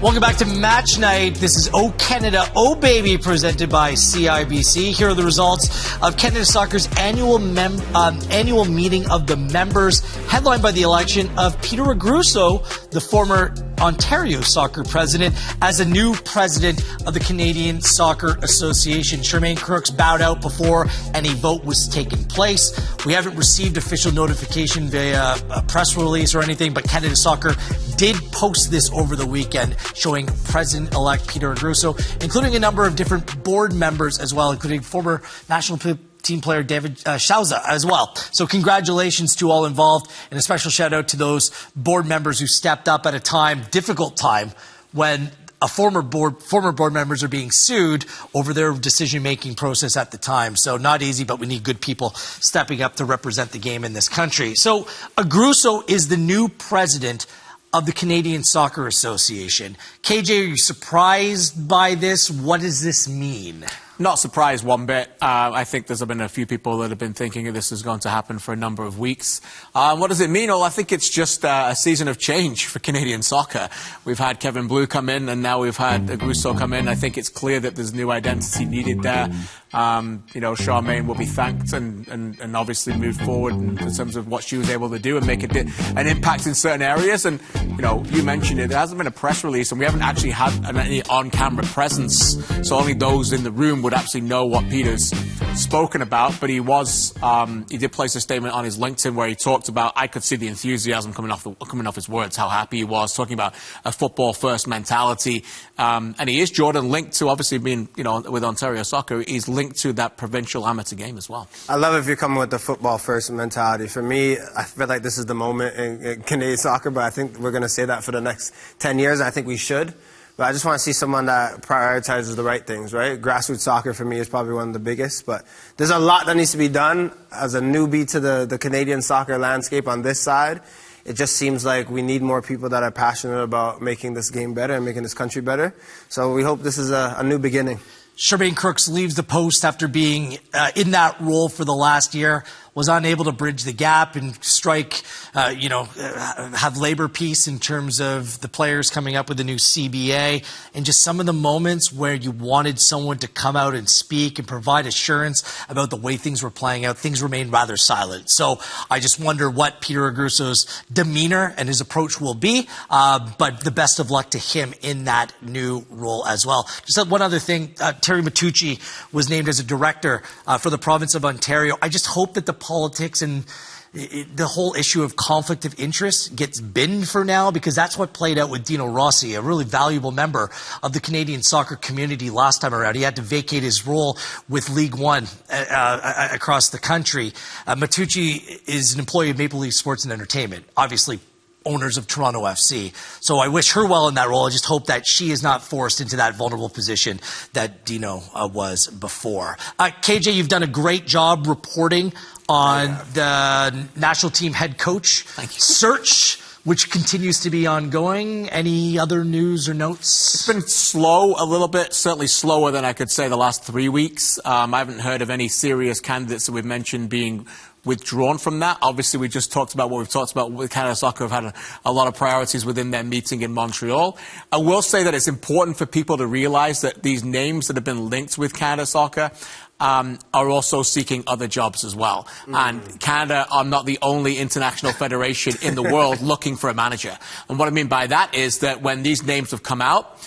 Welcome back to Match Night. This is O Canada, O Baby, presented by CIBC. Here are the results of Canada Soccer's annual meeting of the members, headlined by the election of Peter Agruso, the former Ontario soccer president, as a new president of the Canadian Soccer Association. Charmaine Crooks bowed out before any vote was taking place. We haven't received official notification via a press release or anything, but Canada Soccer did post this over the weekend, showing President-elect Peter Agruso, including a number of different board members as well, including former national team player David Schauza as well. So congratulations to all involved, and a special shout out to those board members who stepped up at a time, difficult time, when former board members are being sued over their decision-making process at the time. So not easy, but we need good people stepping up to represent the game in this country. So Agruso is the new president of the Canadian Soccer Association. KJ, are you surprised by this? What does this mean? Not surprised one bit. I think there's been a few people that have been thinking this is going to happen for a number of weeks. What does it mean? Well, I think it's just a season of change for Canadian soccer. We've had Kevin Blue come in, and now we've had Agruso come in. I think it's clear that there's new identity needed there. Charmaine will be thanked and obviously move forward in terms of what she was able to do and make an impact in certain areas. And, you mentioned it, there hasn't been a press release, and we haven't actually had any on-camera presence, so only those in the room would actually know what Peter's spoken about. But he did place a statement on his LinkedIn where he talked about, I could see the enthusiasm coming off his words, how happy he was, talking about a football-first mentality. And he is, Jordan, linked to, obviously being, with Ontario Soccer, he's linked to that provincial amateur game as well. I love if you're coming with the football-first mentality. For me, I feel like this is the moment in Canadian soccer, but I think we're going to say that for the next 10 years. I think we should. But I just want to see someone that prioritizes the right things, right? Grassroots soccer for me is probably one of the biggest, but there's a lot that needs to be done. As a newbie to the Canadian soccer landscape on this side, it just seems like we need more people that are passionate about making this game better and making this country better. So we hope this is a new beginning. Charmaine Crooks leaves the post after being in that role for the last year, was unable to bridge the gap and strike, have labor peace in terms of the players coming up with a new CBA, and just some of the moments where you wanted someone to come out and speak and provide assurance about the way things were playing out. Things remained rather silent. So I just wonder what Peter Agruso's demeanor and his approach will be, but the best of luck to him in that new role as well. Just one other thing, Terry Matucci was named as a director for the province of Ontario. I just hope that the politics and the whole issue of conflict of interest gets binned for now, because that's what played out with Dino Rossi, a really valuable member of the Canadian soccer community last time around. He had to vacate his role with League One across the country. Matucci is an employee of Maple Leaf Sports and Entertainment, obviously owners of Toronto FC. So I wish her well in that role. I just hope that she is not forced into that vulnerable position that Dino was before. KJ, you've done a great job reporting on the national team head coach search, which continues to be ongoing. Any other news or notes? It's been slow a little bit, certainly slower than I could say the last 3 weeks. I haven't heard of any serious candidates that we've mentioned being withdrawn from that. Obviously, we just talked about what we've talked about with Canada Soccer. Have had a lot of priorities within their meeting in Montreal. I will say that it's important for people to realize that these names that have been linked with Canada Soccer are also seeking other jobs as well. And Canada are not the only international federation in the world looking for a manager. And what I mean by that is that when these names have come out,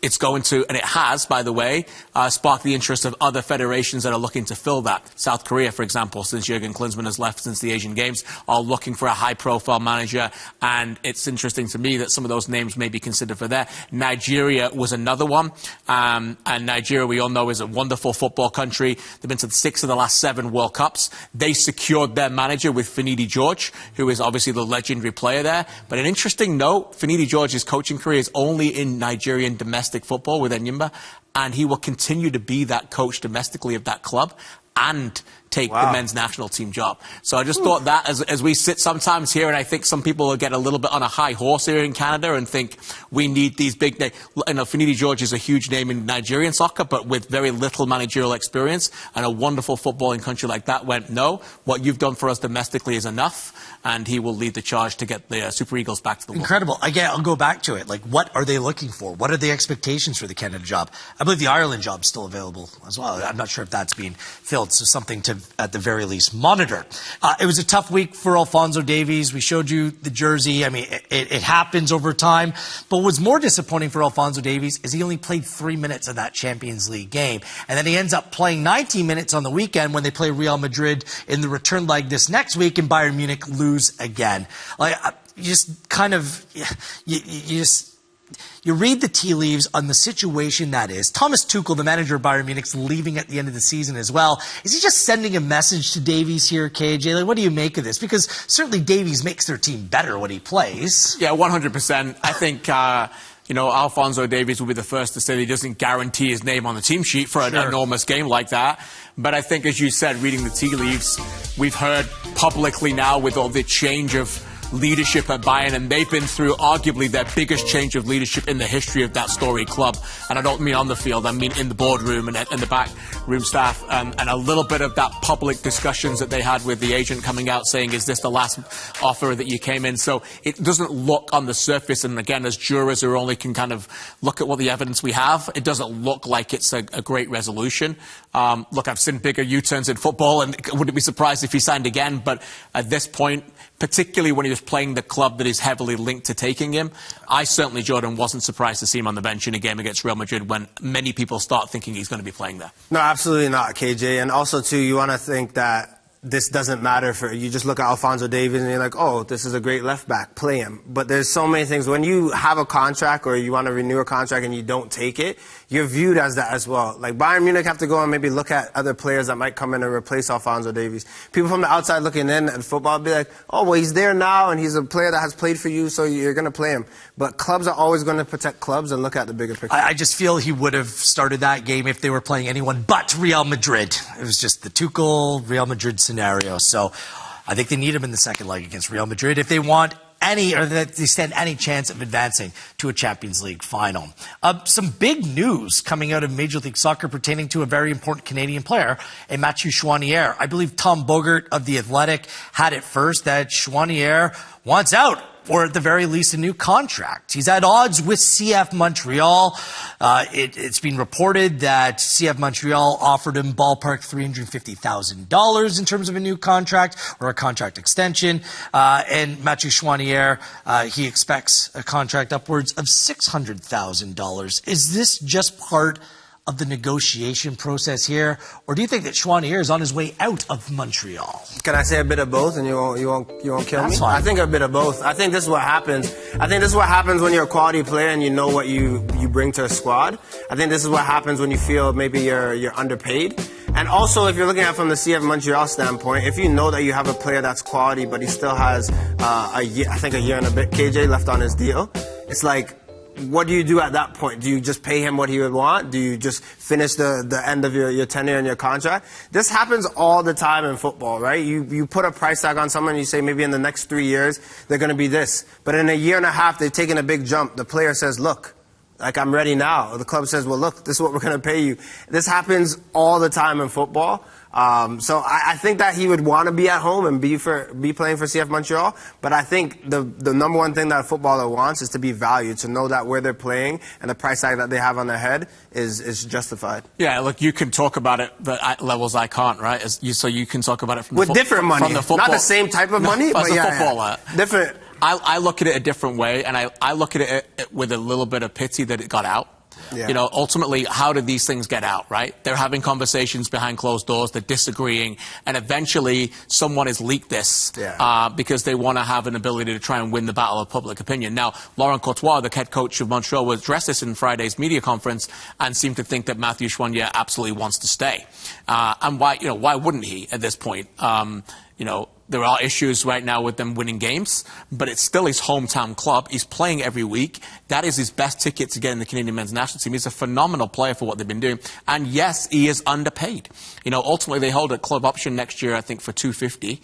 it's going to, and it has, by the way, sparked the interest of other federations that are looking to fill that. South Korea, for example, since Jurgen Klinsmann has left since the Asian Games, are looking for a high-profile manager, and it's interesting to me that some of those names may be considered for there. Nigeria was another one, and Nigeria, we all know, is a wonderful football country. They've been to 6 of the last 7 World Cups. They secured their manager with Finidi George, who is obviously the legendary player there. But an interesting note, Finidi George's coaching career is only in Nigerian domestic football with Enyimba, and he will continue to be that coach domestically of that club and take the men's national team job. So I just thought that as we sit sometimes here, and I think some people will get a little bit on a high horse here in Canada and think we need these big names. Finidi George is a huge name in Nigerian soccer, but with very little managerial experience, and a wonderful footballing country like that went, no, what you've done for us domestically is enough. and he will lead the charge to get the Super Eagles back to the World. Incredible. Again, I'll go back to it. Like, what are they looking for? What are the expectations for the Canada job? I believe the Ireland job is still available as well. I'm not sure if that's being filled, so something to, at the very least, monitor. It was a tough week for Alphonso Davies. We showed you the jersey. I mean, it happens over time. But what's more disappointing for Alphonso Davies is he only played 3 minutes of that Champions League game. And then he ends up playing 19 minutes on the weekend when they play Real Madrid in the return leg this next week, and Bayern Munich lose again. Like, you just kind of, you read the tea leaves on the situation that is. Thomas Tuchel, the manager of Bayern Munich, is leaving at the end of the season as well. Is he just sending a message to Davies here, KJ? Like, what do you make of this? Because certainly Davies makes their team better when he plays. Yeah, 100%. I think, Alphonso Davies will be the first to say that he doesn't guarantee his name on the team sheet for an enormous game like that. But I think, as you said, reading the tea leaves, we've heard publicly now with all the change of leadership at Bayern, and they've been through arguably their biggest change of leadership in the history of that storied club. And I don't mean on the field, I mean in the boardroom and the back room staff, and a little bit of that public discussions that they had with the agent coming out saying, is this the last offer that you came in? So it doesn't look on the surface, and again, as jurors who only can kind of look at what the evidence we have, it doesn't look like it's a great resolution. Look, I've seen bigger U-turns in football, and wouldn't be surprised if he signed again, but at this point, particularly when he was playing the club that is heavily linked to taking him, I certainly, Jordan, wasn't surprised to see him on the bench in a game against Real Madrid when many people start thinking he's going to be playing there. No, absolutely not, KJ. And also, too, you want to think that this doesn't matter for you. Just look at Alphonso Davies and you're like, oh, this is a great left back, play him. But there's so many things. When you have a contract or you want to renew a contract and you don't take it, you're viewed as that as well. Like, Bayern Munich have to go and maybe look at other players that might come in and replace Alphonso Davies. People from the outside looking in at football be like, oh, well, he's there now and he's a player that has played for you, so you're going to play him. But clubs are always going to protect clubs and look at the bigger picture. I just feel he would have started that game if they were playing anyone but Real Madrid. It was just the Tuchel, Real Madrid scenario. So I think they need him in the second leg against Real Madrid if they want any, or that they stand any chance of advancing to a Champions League final. Some big news coming out of Major League Soccer pertaining to a very important Canadian player, Mathieu Choiniere. I believe Tom Bogert of The Athletic had it first that Choiniere wants out, or at the very least a new contract. He's at odds with CF Montreal. It's been reported that CF Montreal offered him ballpark $350,000 in terms of a new contract or a contract extension. And Mathieu Choiniere, he expects a contract upwards of $600,000. Is this just part of the negotiation process here, or do you think that Choiniere is on his way out of Montreal? Can I say a bit of both, and you won't kill That's me? Fine. I think a bit of both. I think this is what happens. I think this is what happens when you're a quality player and you know what you bring to a squad. I think this is what happens when you feel maybe you're underpaid. And also, if you're looking at it from the CF Montreal standpoint, if you know that you have a player that's quality, but he still has a year and a bit, KJ, left on his deal, it's like, what do you do at that point? Do you just pay him what he would want? Do you just finish the end of your tenure and your contract? This happens all the time in football, right? You put a price tag on someone and you say maybe in the next 3 years they're going to be this. But in a year and a half they've taken a big jump. The player says, look, like, I'm ready now. Or the club says, well, look, this is what we're going to pay you. This happens all the time in football. So I think that he would want to be at home and be playing for CF Montreal. But I think the number one thing that a footballer wants is to be valued, to know that where they're playing and the price tag that they have on their head is justified. Yeah, look, you can talk about it at levels I can't, right? So you can talk about it from with different money, from the football. Not the same type of money, but as a footballer. Different. I look at it a different way, and I look at it with a little bit of pity that it got out. Yeah. You know, ultimately, how did these things get out, right? They're having conversations behind closed doors, they're disagreeing, and eventually someone has leaked this because they want to have an ability to try and win the battle of public opinion. Now, Laurent Courtois, the head coach of Montreal, was addressed this in Friday's media conference and seemed to think that Mathieu Choiniere absolutely wants to stay. And why wouldn't he at this point? There are issues right now with them winning games, but it's still his hometown club. He's playing every week. That is his best ticket to get in the Canadian men's national team. He's a phenomenal player for what they've been doing. And yes, he is underpaid. Ultimately they hold a club option next year, I think, for $250.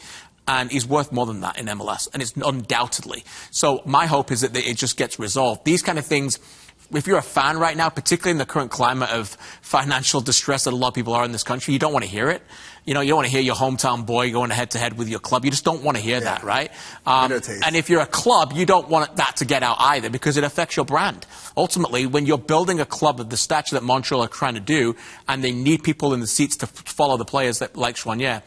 And he's worth more than that in MLS, and it's undoubtedly. So my hope is that it just gets resolved. These kind of things, if you're a fan right now, particularly in the current climate of financial distress that a lot of people are in this country, you don't want to hear it. You know, you don't want to hear your hometown boy going head-to-head with your club. You just don't want to hear that, right? And if you're a club, you don't want that to get out either because it affects your brand. Ultimately, when you're building a club of the stature that Montreal are trying to do, and they need people in the seats to follow the players that, like Choinière,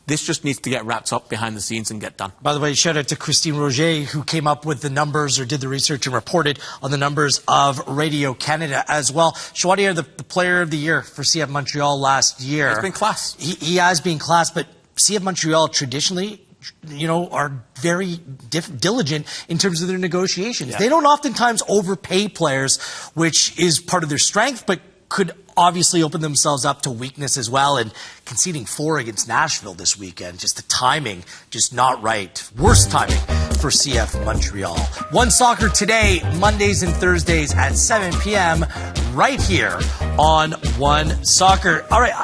this just needs to get wrapped up behind the scenes and get done. By the way, shout out to Christine Roger, who came up with the numbers or did the research and reported on the numbers of Radio Canada as well. Choinière, the player of the year for CF Montreal last year. It's been class. He has been class, but CF Montreal traditionally, you know, are very diligent in terms of their negotiations. Yeah. They don't oftentimes overpay players, which is part of their strength, but could obviously open themselves up to weakness as well, and conceding 4 against Nashville this weekend, just the timing, just not right. Worst timing for CF Montreal. One Soccer today, Mondays and Thursdays at 7 p.m. right here on One Soccer. All right,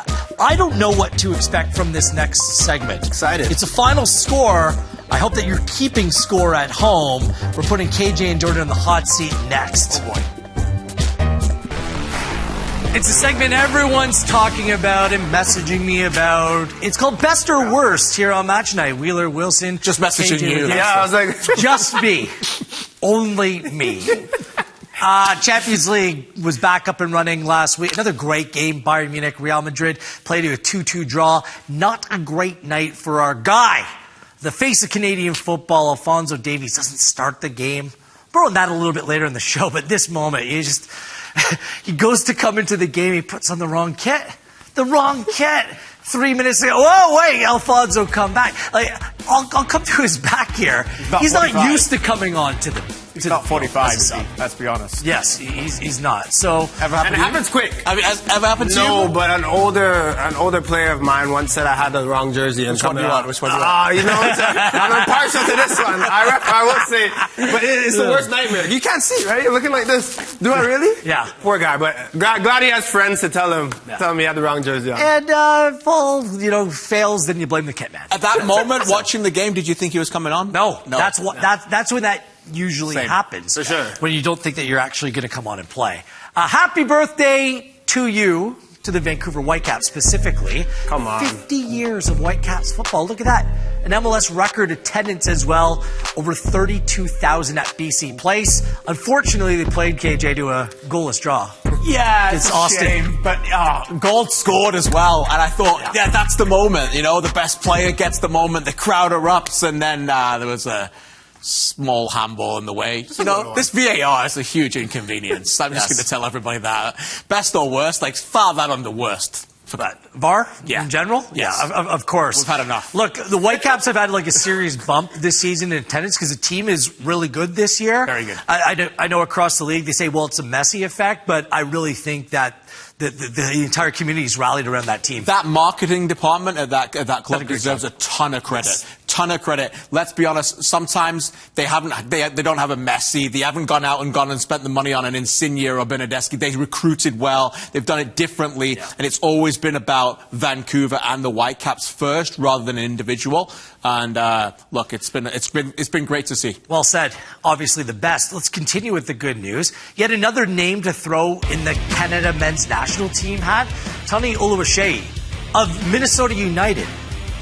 I don't know what to expect from this next segment. Excited. It's a final score. I hope that you're keeping score at home. We're putting KJ and Jordan on the hot seat next. Oh boy. It's a segment everyone's talking about and messaging me about. It's called Best or Worst here on Match Night. Wheeler, Wilson. Just messaging you. Yeah, I was like... Just me. Only me. Champions League was back up and running last week. Another great game. Bayern Munich, Real Madrid played a 2-2 draw. Not a great night for our guy. The face of Canadian football, Alphonso Davies, doesn't start the game. More on that a little bit later in the show, but this moment, he goes to come into the game, he puts on the wrong kit. The wrong kit. 3 minutes ago, whoa, wait, Alphonso, come back. Like, I'll come to his back here. He's not used to coming on to the... He's not 45, let's be honest. Yes, he's not. So, and it happens quick. I mean, has ever happened to you? No, but an older player of mine once said I had the wrong jersey. Which one do you want? Which one do you want? You know, I'm partial to this one. I will say, but it's the worst nightmare. You can't see, right? You're looking like this. Do I really? Yeah. Poor guy, but glad he has friends to tell him he had the wrong jersey on. And fails, then you blame the kit man. At that moment, watching the game, did you think he was coming on? No. That's when that usually happens. For sure. When you don't think that you're actually going to come on and play. Happy birthday to you, to the Vancouver Whitecaps specifically. Come on. 50 years of Whitecaps football. Look at that. An MLS record attendance as well. Over 32,000 at BC Place. Unfortunately, they played KJ to a goalless draw. Yeah, it's Austin. Shame, but goal scored as well. And I thought, yeah, that's the moment. You know, the best player gets the moment. The crowd erupts, and then there was a small handball in the way. This VAR is a huge inconvenience. I'm just going to tell everybody that. Best or worst, like far that on the worst. For that. VAR? Yeah. In general? Yes. Yeah, of course. We've had enough. Look, the Whitecaps have had like a serious bump this season in attendance because the team is really good this year. Very good. I know across the league they say, well, it's a Messi effect, but I really think that the entire community is rallied around that team. That marketing department at that club deserves a ton of credit. Yes. Ton of credit. Let's be honest. Sometimes they don't have a Messi. They haven't gone out and spent the money on an Insigne or Bernadeschi. They recruited well. They've done it differently, and it's always been about Vancouver and the Whitecaps first, rather than an individual. And look, it's been great to see. Well said. Obviously the best. Let's continue with the good news. Yet another name to throw in the Canada men's national team hat. Tony Oluwaseyi of Minnesota United.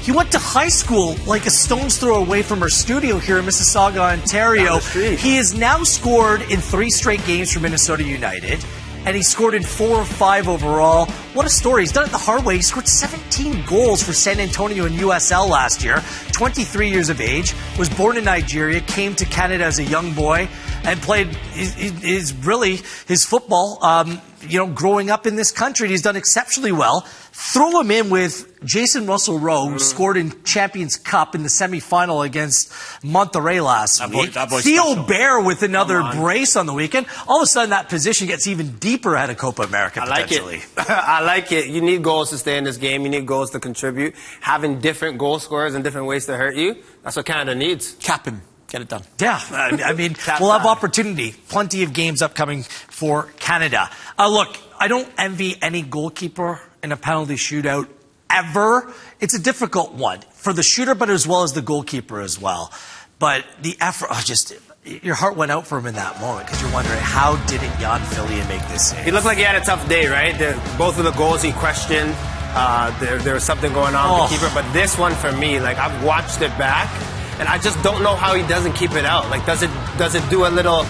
He went to high school like a stone's throw away from our studio here in Mississauga, Ontario. He has now scored in 3 straight games for Minnesota United, and he scored in 4 or 5 overall. What a story. He's done it the hard way. He scored 17 goals for San Antonio in USL last year. 23 years of age, was born in Nigeria, came to Canada as a young boy, and played his football, growing up in this country. He's done exceptionally well. Throw him in with Jason Russell-Rowe, who scored in Champions Cup in the semifinal against Monterrey last week. Theo Bair with another brace on the weekend. All of a sudden, that position gets even deeper ahead of Copa America, potentially. I like it. You need goals to stay in this game. You need goals to contribute. Having different goal scorers and different ways to hurt you, that's what Canada needs. Captain. Get it done. Yeah, I mean, we'll have opportunity. Plenty of games upcoming for Canada. Look, I don't envy any goalkeeper in a penalty shootout ever. It's a difficult one for the shooter, but as well as the goalkeeper as well. But the effort, your heart went out for him in that moment because you're wondering, how didn't Jan Fillion make this save? He looked like he had a tough day, right? Both of the goals he questioned. There was something going on with the keeper. But this one, for me, like, I've watched it back, and I just don't know how he doesn't keep it out. Like, does it do a little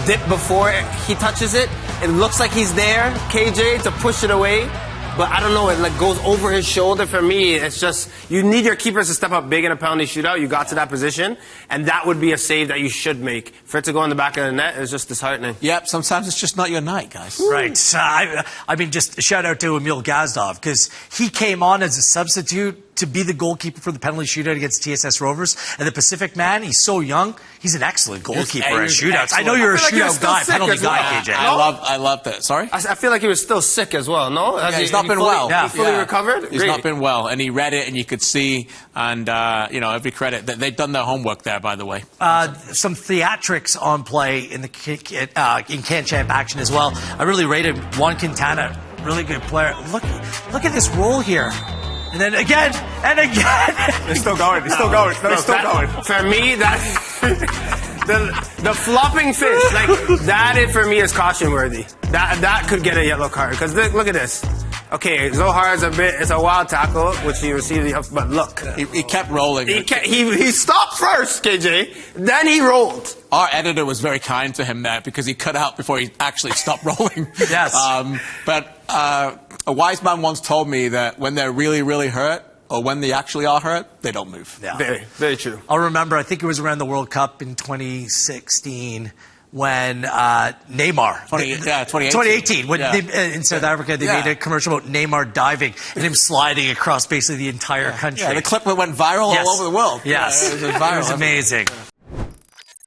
dip before he touches it? It looks like he's there, KJ, to push it away. But I don't know, it like goes over his shoulder. For me, it's just, you need your keepers to step up big in a penalty shootout. You got to that position, and that would be a save that you should make. For it to go in the back of the net is just disheartening. Yep, sometimes it's just not your night, guys. Right. I mean, just a shout out to Emil Gazdov, because he came on as a substitute to be the goalkeeper for the penalty shootout against TSS Rovers. And the Pacific man, he's so young. He's an excellent goalkeeper at shootouts. I know you're a shootout guy, penalty guy, KJ. I love that. Sorry? I feel like he was still sick as well, no? Yeah, he's not been well. He fully recovered? He's not been well. And he read it, and you could see, and, you know, every credit. They've done their homework there, by the way. Some theatrics on play in the in CanChamp action as well. I really rated Juan Quintana, really good player. Look at this roll here. And then again, and again. They're still going. They're still going. They're still going. For me, that the flopping fist, like that, for me is caution worthy. That could get a yellow card. Because look at this. Okay, Zohar's it's a wild tackle, which he received, but look. He kept rolling. He stopped first, KJ, then he rolled. Our editor was very kind to him there because he cut out before he actually stopped rolling. Yes. But a wise man once told me that when they're really, really hurt, or when they actually are hurt, they don't move. Yeah. Very, very true. I'll remember, I think it was around the World Cup in 2016, when Neymar, 2018, when in South Africa they made a commercial about Neymar diving and him sliding across basically the entire country. Yeah, the clip went viral all over the world. Yes, it was viral. It was amazing.